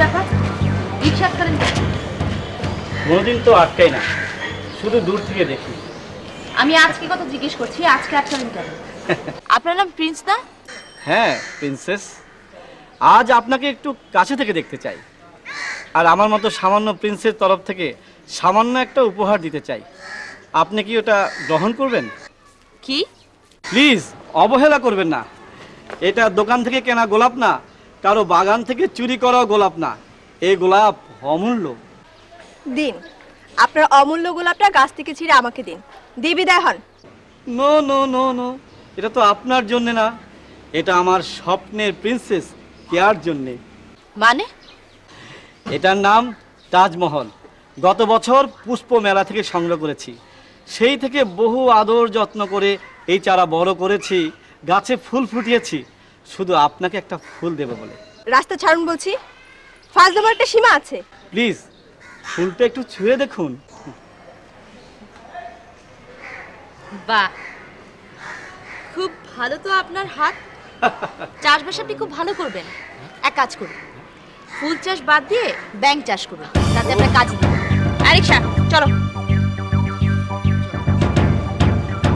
ব্যাপার, রিক্সা আটকালেন কেন? কোনোদিন তো আটকাই না, শুধু দূর থেকে দেখি। আমি আজকে কথা জিজ্ঞেস করছি, আজকে আটকালেন কেন? আপনার নাম প্রিন্স না? হ্যাঁ প্রিন্সেস, আজ আপনাকে একটু কাছে থেকে দেখতে চাই, আর আমার মতো সামান্য প্রিন্সের তরফ থেকে সামান্য একটা উপহার দিতে চাই। আপনি কি ওটা গ্রহণ করবেন? কি? প্লিজ অবহেলা করবেন না। এটা দোকান থেকে কেনা গোলাপ না, কারো বাগান থেকে চুরি করা গোলাপ না। এই গোলাপ অমূল্য। দিন, আপনার অমূল্য গোলাপটা গাছ থেকে ছিঁড়ে আমাকে দিন, দিয়ে বিদায় হন। নো নো নো নো, এটা তো আপনার জন্য না, এটা আমার স্বপ্নের প্রিন্সেস কেয়ার জন্যে। মানে? এটার নাম তাজমহল। গত বছর পুষ্প মেলা থেকে সংগ্রহ করেছি, সেই থেকে বহু আদর যত্ন করে এই চারা বড় করেছি, গাছে ফুল ফুটিয়েছি, শুধু আপনাকে একটা ফুল দেব বলে। রাস্তা ছাড়ুন বলছি, ফাজলামার একটা সীমা আছে। প্লিজ ফুলটা একটু ছুঁয়ে দেখুন। বাহ, খুব ভালো তো আপনার হাত। চাষবাস আপনি খুব ভালো করবেন। এক কাজ করুন, ফুল চাষ বাদ দিয়ে ব্যাংক চাষ করুন, তাতে আপনার কাজ দিবে। রিক্সা চলো।